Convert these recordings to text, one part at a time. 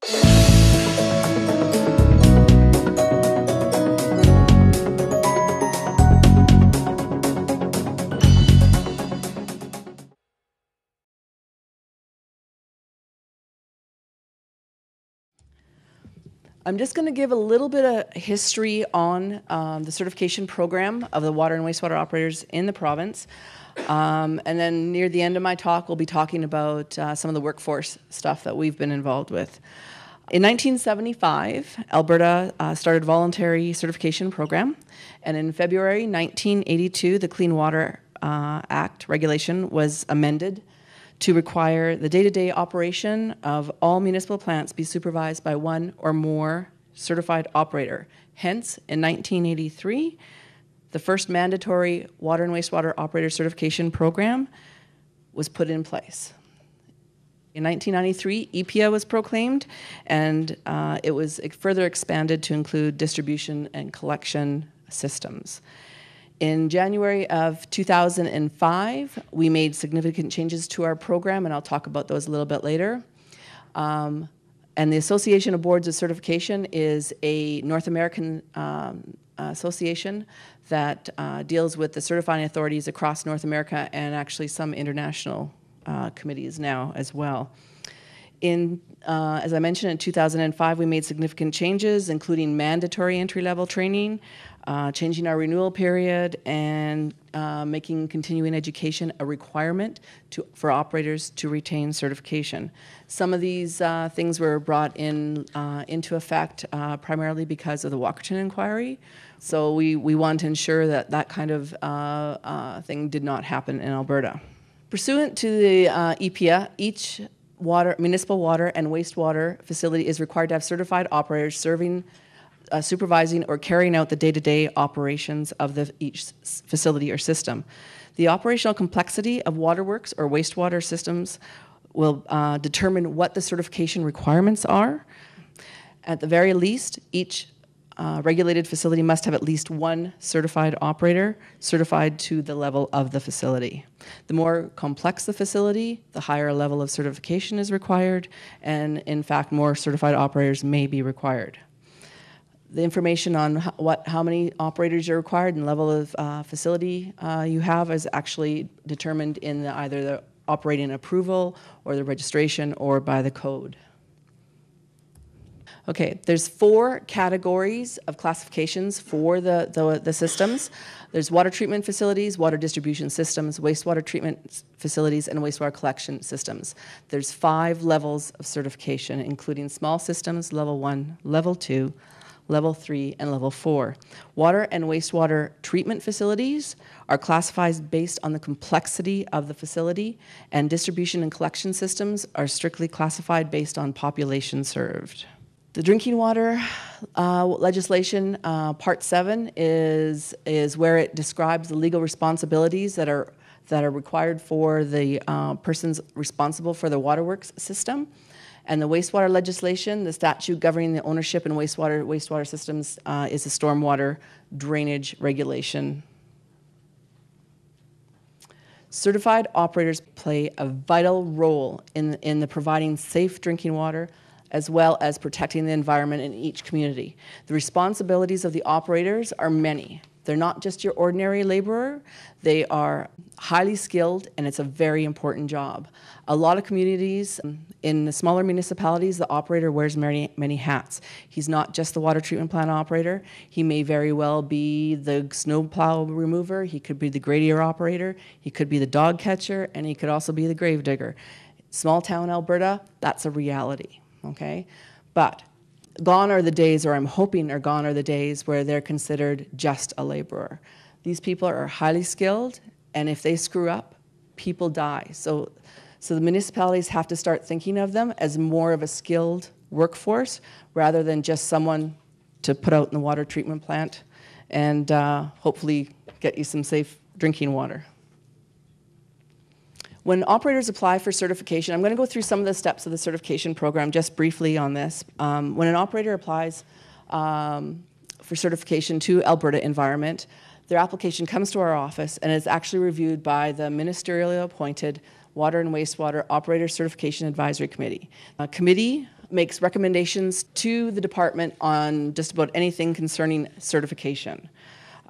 I'm just going to give a little bit of history on the certification program of the water and wastewater operators in the province. And then near the end of my talk, we'll be talking about some of the workforce stuff that we've been involved with. In 1975, Alberta started a voluntary certification program. And in February 1982, the Clean Water Act regulation was amended to require the day-to-day operation of all municipal plants be supervised by one or more certified operator. Hence, in 1983, the first mandatory water and wastewater operator certification program was put in place. In 1993, EPA was proclaimed, and it was further expanded to include distribution and collection systems. In January of 2005, we made significant changes to our program, and I'll talk about those a little bit later. And the Association of Boards of Certification is a North American association that deals with the certifying authorities across North America and actually some international committees now as well. As I mentioned, in 2005, we made significant changes, including mandatory entry-level training, changing our renewal period, and making continuing education a requirement for operators to retain certification. Some of these things were brought into effect primarily because of the Walkerton inquiry. So we want to ensure that that kind of thing did not happen in Alberta. Pursuant to the EPA, each municipal water and wastewater facility is required to have certified operators serving, supervising, or carrying out the day-to-day operations of each facility or system. The operational complexity of waterworks or wastewater systems will determine what the certification requirements are. At the very least, each regulated facility must have at least one certified operator certified to the level of the facility. The more complex the facility, the higher level of certification is required, and in fact, more certified operators may be required. The information on how many operators are required and level of facility you have is actually determined in either the operating approval or the registration or by the code. Okay, there's 4 categories of classifications for the systems. There's water treatment facilities, water distribution systems, wastewater treatment facilities, and wastewater collection systems. There's 5 levels of certification, including small systems, level 1, level 2, level 3, and level 4. Water and wastewater treatment facilities are classified based on the complexity of the facility, and distribution and collection systems are strictly classified based on population served. The drinking water legislation, Part 7, is where it describes the legal responsibilities that are required for the persons responsible for the waterworks system. And the wastewater legislation, the statute governing the ownership and wastewater systems, is a stormwater drainage regulation. Certified operators play a vital role in the providing safe drinking water, as well as protecting the environment in each community. The responsibilities of the operators are many. They're not just your ordinary laborer. They are highly skilled, and it's a very important job. A lot of communities, in the smaller municipalities, the operator wears many, many hats. He's not just the water treatment plant operator. He may very well be the snowplow remover. He could be the gradier operator. He could be the dog catcher, and he could also be the grave digger. Small town Alberta, that's a reality. Okay, but gone are the days, or I'm hoping are gone are the days, where they're considered just a laborer. These people are highly skilled, and if they screw up, people die. So the municipalities have to start thinking of them as more of a skilled workforce rather than just someone to put out in the water treatment plant and hopefully get you some safe drinking water. When operators apply for certification, I'm going to go through some of the steps of the certification program just briefly on this. When an operator applies for certification to Alberta Environment, their application comes to our office and is actually reviewed by the ministerially appointed Water and Wastewater Operator Certification Advisory Committee. A committee makes recommendations to the department on just about anything concerning certification.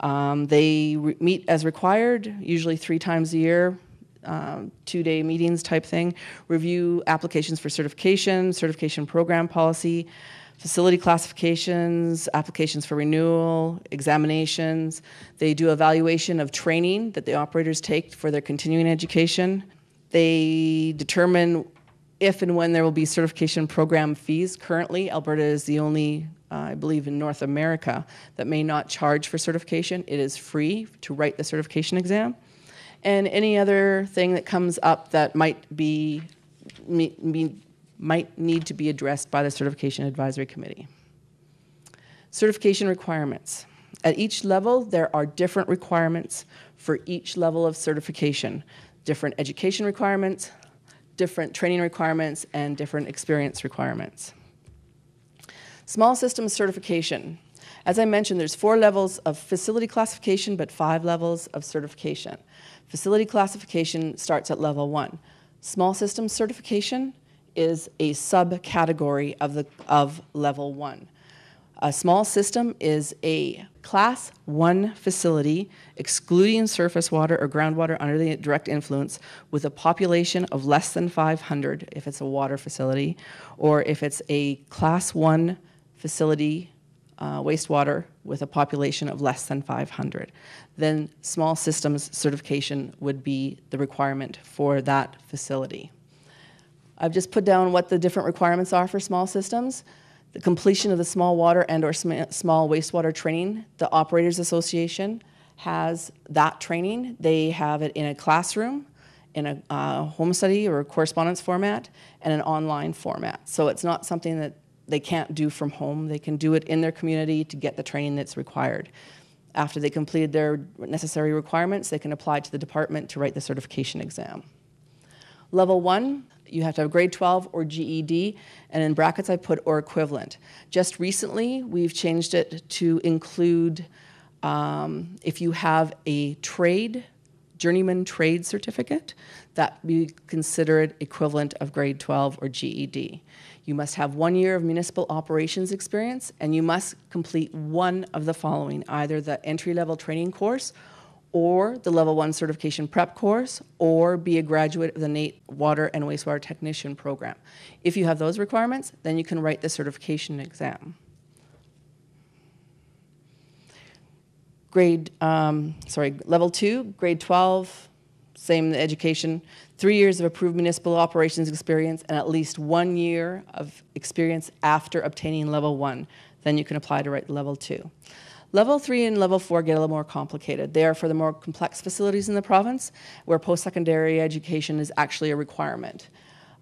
They meet as required, usually 3 times a year, 2-day meetings type thing, review applications for certification, certification program policy, facility classifications, applications for renewal, examinations. They do evaluation of training that the operators take for their continuing education. They determine if and when there will be certification program fees. Currently, Alberta is the only, I believe, in North America that may not charge for certification. It is free to write the certification exam. And any other thing that comes up that might need to be addressed by the Certification Advisory Committee. Certification requirements. At each level, there are different requirements for each level of certification. Different education requirements, different training requirements, and different experience requirements. Small systems certification. As I mentioned, there's 4 levels of facility classification, but 5 levels of certification. Facility classification starts at level 1. Small systems certification is a subcategory of level 1. A small system is a class 1 facility, excluding surface water or groundwater under the direct influence, with a population of less than 500 if it's a water facility, or if it's a class 1 facility, wastewater, with a population of less than 500. Then small systems certification would be the requirement for that facility. I've just put down what the different requirements are for small systems. The completion of the small water and or small wastewater training. The Operators Association has that training. They have it in a classroom, in a home study or a correspondence format, and an online format. So it's not something that they can't do from home. They can do it in their community to get the training that's required. After they completed their necessary requirements, they can apply to the department to write the certification exam. Level 1, you have to have grade 12 or GED, and in brackets I put or equivalent. Just recently, we've changed it to include if you have a journeyman trade certificate, that we consider it equivalent of grade 12 or GED. You must have 1 year of municipal operations experience, and you must complete one of the following, either the entry-level training course or the level 1 certification prep course, or be a graduate of the NATE Water and Wastewater Technician program. If you have those requirements, then you can write the certification exam. Level 2, grade 12, same education, 3 years of approved municipal operations experience and at least 1 year of experience after obtaining level 1. Then you can apply to write level 2. Level 3 and level 4 get a little more complicated. They are for the more complex facilities in the province where post-secondary education is actually a requirement.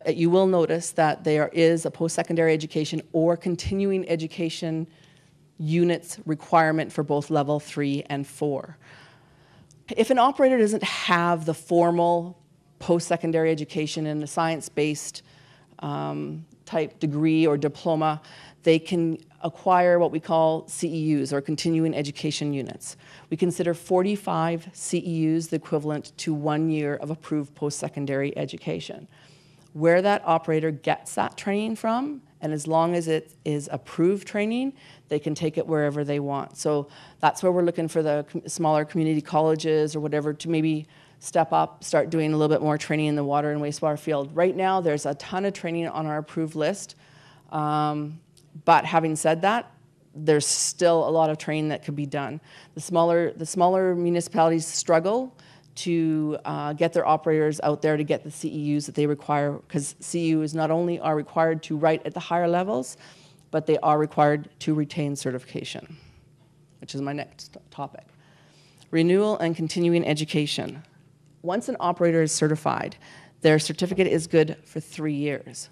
You will notice that there is a post-secondary education or continuing education units requirement for both level 3 and 4. If an operator doesn't have the formal post-secondary education in a science-based type degree or diploma, they can acquire what we call CEUs, or continuing education units. We consider 45 CEUs the equivalent to 1 year of approved post-secondary education. Where that operator gets that training from, and as long as it is approved training, they can take it wherever they want. So that's where we're looking for the smaller community colleges or whatever to maybe step up, start doing a little bit more training in the water and wastewater field. Right now, there's a ton of training on our approved list. But having said that, there's still a lot of training that could be done. The smaller municipalities struggle to get their operators out there to get the CEUs that they require, because CEUs not only are required to write at the higher levels, but they are required to retain certification, which is my next topic. Renewal and continuing education. Once an operator is certified, their certificate is good for 3 years.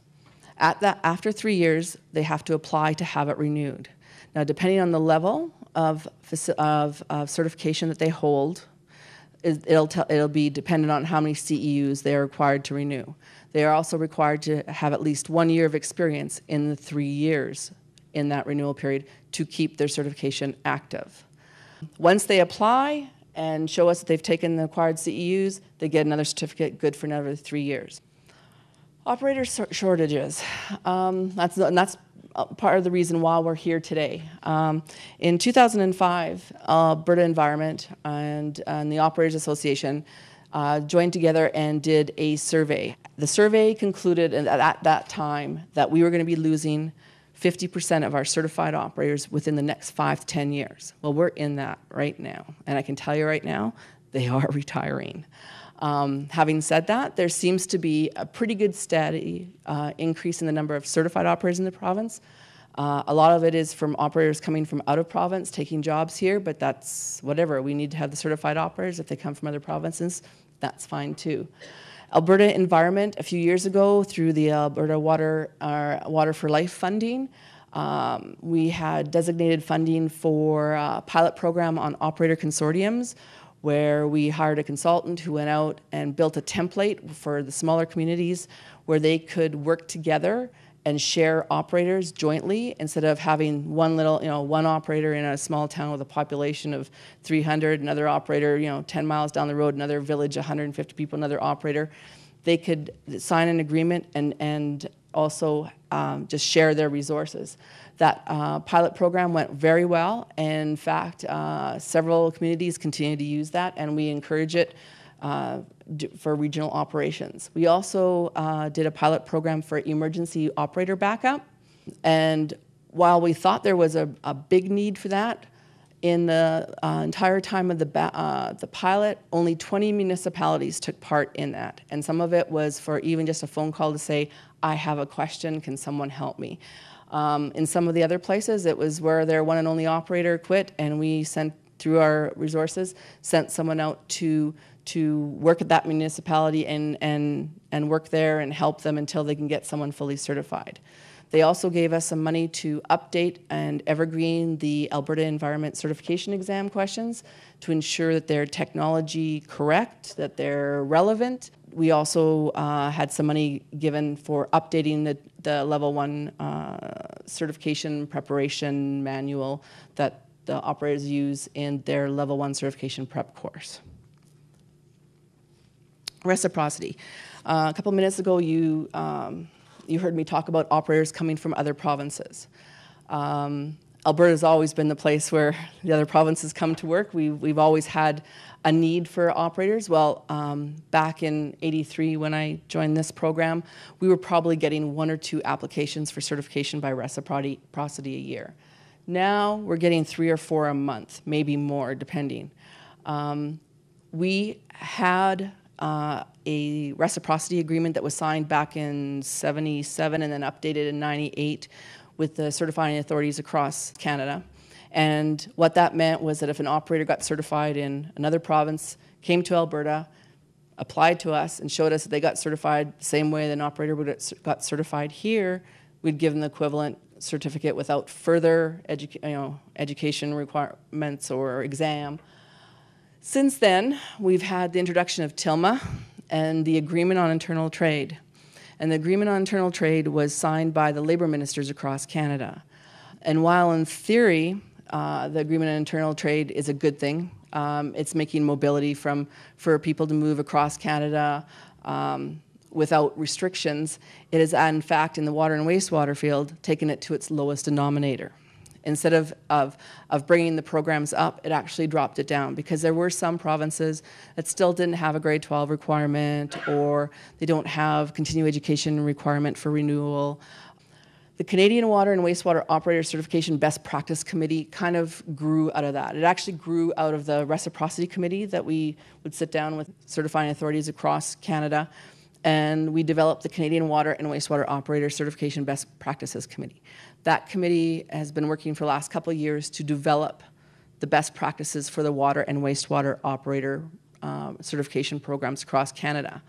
After 3 years, they have to apply to have it renewed. Now, depending on the level of certification that they hold, it'll be dependent on how many CEUs they are required to renew. They are also required to have at least 1 year of experience in the 3 years in that renewal period to keep their certification active. Once they apply and show us that they've taken the required CEUs, they get another certificate good for another 3 years. Shortages. That's part of the reason why we're here today. In 2005, Alberta Environment and the Operators Association joined together and did a survey. The survey concluded at that time that we were going to be losing 50% of our certified operators within the next 5 to 10 years. Well, we're in that right now. And I can tell you right now, they are retiring. Having said that, there seems to be a pretty good steady increase in the number of certified operators in the province. A lot of it is from operators coming from out of province, taking jobs here, but that's whatever. We need to have the certified operators. If they come from other provinces, that's fine too. Alberta Environment, a few years ago, through the Alberta Water for Life funding, we had designated funding for a pilot program on operator consortiums, where we hired a consultant who went out and built a template for the smaller communities where they could work together and share operators jointly instead of having one operator in a small town with a population of 300, another operator, 10 miles down the road, another village, 150 people, another operator. They could sign an agreement and also just share their resources. That pilot program went very well. In fact, several communities continue to use that, and we encourage it for regional operations. We also did a pilot program for emergency operator backup. And while we thought there was a big need for that, in the entire time of the pilot, only 20 municipalities took part in that. And some of it was for even just a phone call to say, I have a question, can someone help me? In some of the other places, it was where their one and only operator quit, and we sent, through our resources, sent someone out to work at that municipality and work there and help them until they can get someone fully certified. They also gave us some money to update and evergreen the Alberta Environment Certification Exam questions to ensure that they're technology correct, that they're relevant. We also had some money given for updating the Level 1 certification preparation manual that the operators use in their Level 1 certification prep course. Reciprocity. A couple minutes ago, you heard me talk about operators coming from other provinces. Alberta's always been the place where the other provinces come to work. We've always had a need for operators. Well, back in '83 when I joined this program, we were probably getting 1 or 2 applications for certification by Reciprocity a year. Now we're getting 3 or 4 a month, maybe more, depending. We had a reciprocity agreement that was signed back in '77 and then updated in '98 with the certifying authorities across Canada. And what that meant was that if an operator got certified in another province, came to Alberta, applied to us, and showed us that they got certified the same way that an operator would have got certified here, we'd give them the equivalent certificate without further education requirements or exam. Since then, we've had the introduction of TILMA and the Agreement on Internal Trade. And the Agreement on Internal Trade was signed by the labour ministers across Canada. And while in theory, the Agreement on Internal Trade is a good thing, it's making mobility for people to move across Canada without restrictions, it is in fact in the water and wastewater field taken it to its lowest denominator. Instead of bringing the programs up, it actually dropped it down because there were some provinces that still didn't have a grade 12 requirement, or they don't have continuing education requirement for renewal. The Canadian Water and Wastewater Operator Certification Best Practice Committee kind of grew out of that. It actually grew out of the Reciprocity Committee that we would sit down with certifying authorities across Canada, and we developed the Canadian Water and Wastewater Operator Certification Best Practices Committee. That committee has been working for the last couple of years to develop the best practices for the water and wastewater operator certification programs across Canada.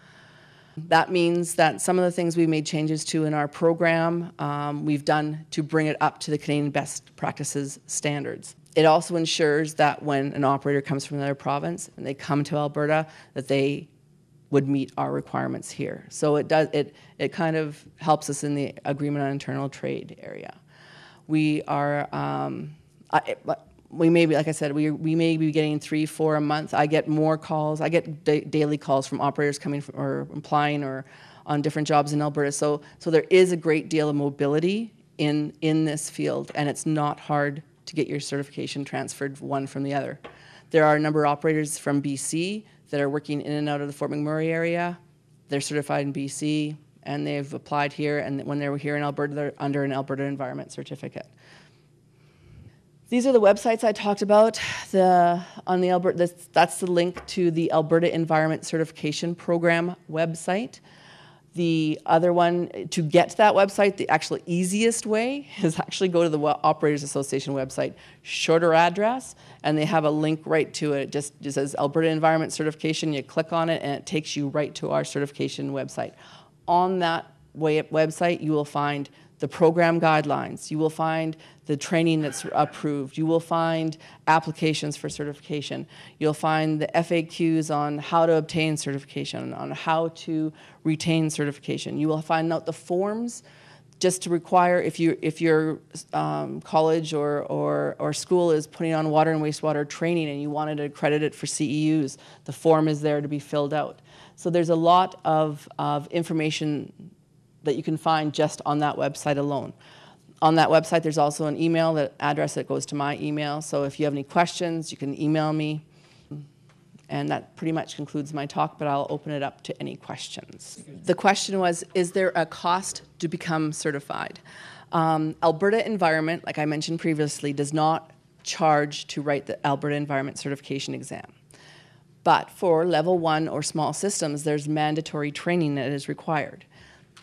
That means that some of the things we made changes to in our program, we've done to bring it up to the Canadian best practices standards. It also ensures that when an operator comes from another province and they come to Alberta, that they would meet our requirements here. So it kind of helps us in the Agreement on Internal Trade area. We are, we may be, like I said, we may be getting 3, 4 a month. I get more calls. I get daily calls from operators coming from, or applying or on different jobs in Alberta. So there is a great deal of mobility in this field, and it's not hard to get your certification transferred one from the other. There are a number of operators from BC that are working in and out of the Fort McMurray area. They're certified in BC, and they've applied here, and when they were here in Alberta, they're under an Alberta Environment Certificate. These are the websites I talked about. That's the link to the Alberta Environment Certification Program website. The other one, to get to that website, the actual easiest way is actually go to the Operators Association website, shorter address, and they have a link right to it. It just says Alberta Environment Certification. You click on it, and it takes you right to our certification website. On that website, you will find the program guidelines. You will find the training that's approved. You will find applications for certification. You'll find the FAQs on how to obtain certification, on how to retain certification. You will find out the forms just to require, if your college or school is putting on water and wastewater training and you wanted to accredit it for CEUs, the form is there to be filled out. So there's a lot of information that you can find just on that website alone. On that website, there's also an email address that goes to my email. So if you have any questions, you can email me. And that pretty much concludes my talk, but I'll open it up to any questions. The question was, is there a cost to become certified? Alberta Environment, like I mentioned previously, does not charge to write the Alberta Environment Certification exam. But for level 1 or small systems, there's mandatory training that is required.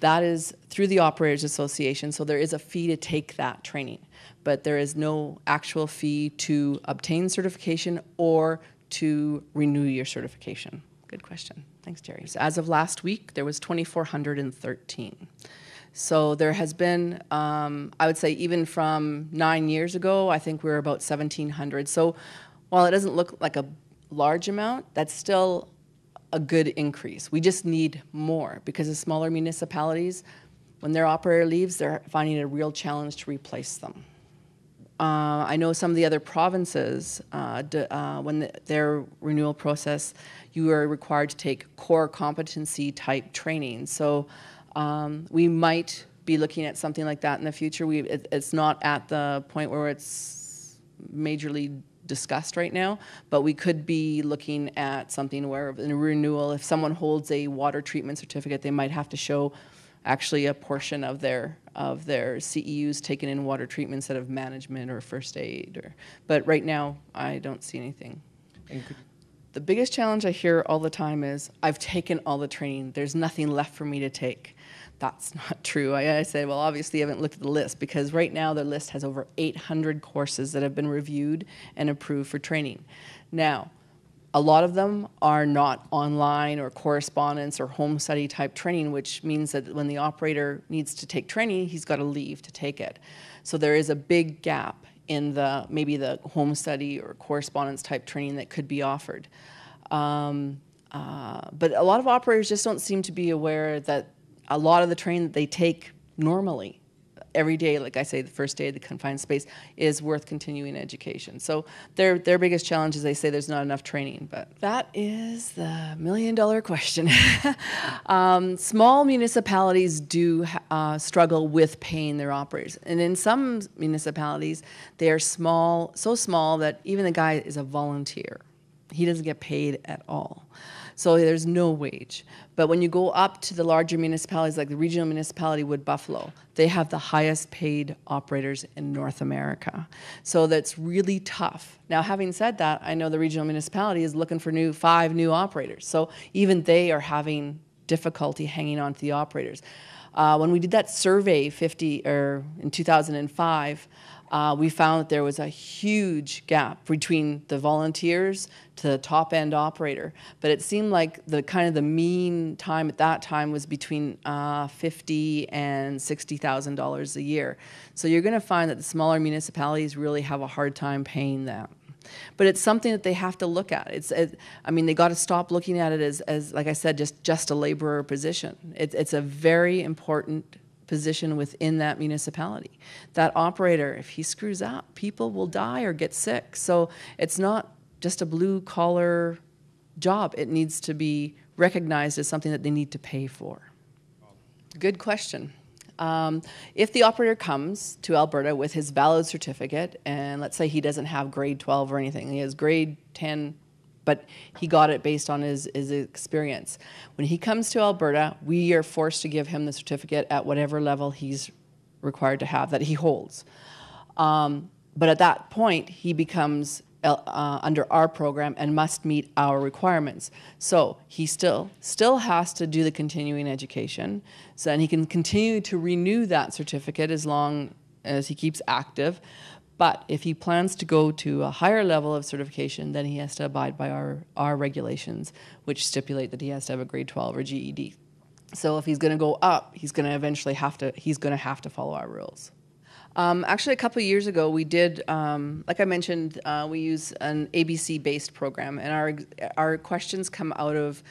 That is through the Operators Association, so there is a fee to take that training, but there is no actual fee to obtain certification or to renew your certification. Good question. Thanks, Jerry. So as of last week, there was 2,413. So there has been, I would say even from 9 years ago, I think we were about 1,700. So while it doesn't look like a large amount, that's still a good increase. We just need more because the smaller municipalities, when their operator leaves, they're finding it a real challenge to replace them. I know some of the other provinces, when their renewal process, you are required to take core competency type training. So we might be looking at something like that in the future. It's not at the point where it's majorly discussed right now, but we could be looking at something where in a renewal, if someone holds a water treatment certificate, they might have to show actually a portion of their CEUs taken in water treatment instead of management or first aid. But right now, I don't see anything. The biggest challenge I hear all the time is, I've taken all the training. There's nothing left for me to take. That's not true. I say, well, obviously I haven't looked at the list, because right now the list has over 800 courses that have been reviewed and approved for training. Now, a lot of them are not online or correspondence or home study type training, which means that when the operator needs to take training, he's got to leave to take it. So there is a big gap in maybe the home study or correspondence type training that could be offered. But a lot of operators just don't seem to be aware that a lot of the training that they take normally every day, like I say, the first day of the confined space, is worth continuing education. So their biggest challenge is they say there's not enough training, but that is the million-dollar question. Small municipalities do struggle with paying their operators. And in some municipalities, they are small, so small that even the guy is a volunteer. He doesn't get paid at all. So there's no wage. But when you go up to the larger municipalities, like the regional municipality Wood Buffalo, they have the highest paid operators in North America. So that's really tough. Now, having said that, I know the regional municipality is looking for 5 new operators. So even they are having difficulty hanging on to the operators. When we did that survey in 2005, we found that there was a huge gap between the volunteers to the top-end operator. But it seemed like the mean time at that time was between $50,000 and $60,000 a year. So you're going to find that the smaller municipalities really have a hard time paying that. But it's something that they have to look at. They got to stop looking at it as like I said, just a laborer position. It's a very important position within that municipality. That operator, if he screws up, people will die or get sick. So it's not just a blue-collar job. It needs to be recognized as something that they need to pay for. Good question. If the operator comes to Alberta with his valid certificate, and let's say he doesn't have grade 12 or anything, he has grade 10, but he got it based on his experience. When he comes to Alberta, we are forced to give him the certificate at whatever level he's required to have, that he holds. But at that point, he becomes under our program and must meet our requirements. So he still has to do the continuing education, so then he can continue to renew that certificate as long as he keeps active. But if he plans to go to a higher level of certification, then he has to abide by our regulations, which stipulate that he has to have a grade 12 or GED. So if he's going to go up, he's going to eventually have to follow our rules. Actually, a couple of years ago, we did, like I mentioned, we use an ABC-based program, and our questions come out of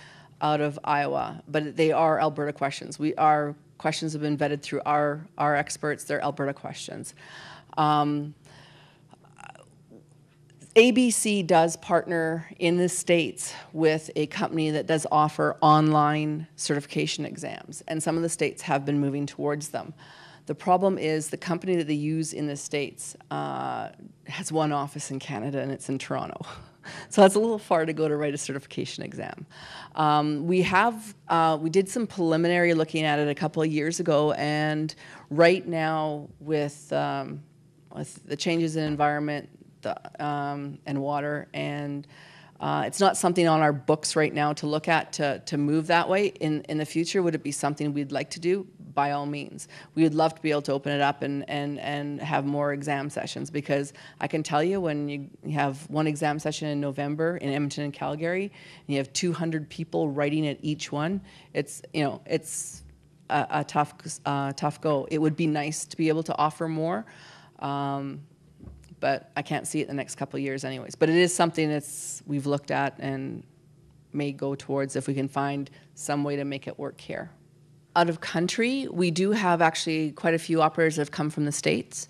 Iowa, but they are Alberta questions. Our questions have been vetted through our experts. They're Alberta questions. ABC does partner in the States with a company that does offer online certification exams, and some of the states have been moving towards them. The problem is the company that they use in the States has one office in Canada, and it's in Toronto. So it's a little far to go to write a certification exam. We did some preliminary looking at it a couple of years ago, and right now with the changes in environment and water, and it's not something on our books right now to look at to move that way. In the future, would it be something we'd like to do? By all means. We would love to be able to open it up and have more exam sessions, because I can tell you, when you have one exam session in November in Edmonton and Calgary, and you have 200 people writing at each one, it's a tough go. It would be nice to be able to offer more, but I can't see it in the next couple of years anyways. But it is something we've looked at and may go towards if we can find some way to make it work here. Out of country, we do have actually quite a few operators that have come from the States,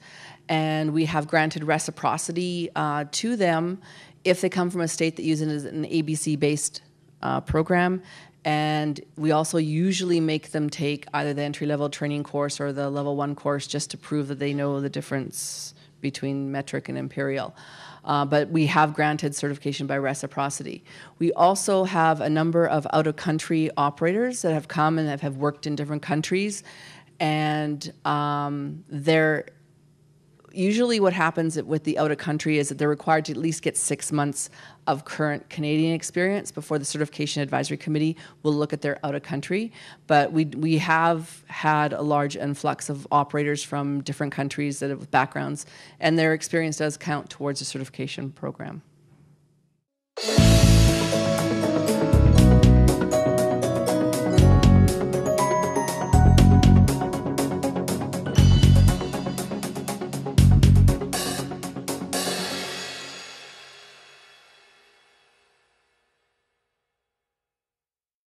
and we have granted reciprocity to them if they come from a state that uses an ABC-based program. And we also usually make them take either the entry-level training course or the level 1 course, just to prove that they know the difference between metric and imperial. But we have granted certification by reciprocity. We also have a number of out-of-country operators that have come and have worked in different countries, and usually what happens with the out-of-country is that they're required to at least get 6 months of current Canadian experience before the Certification Advisory Committee will look at their out-of-country. But we have had a large influx of operators from different countries that have backgrounds, and their experience does count towards the certification program.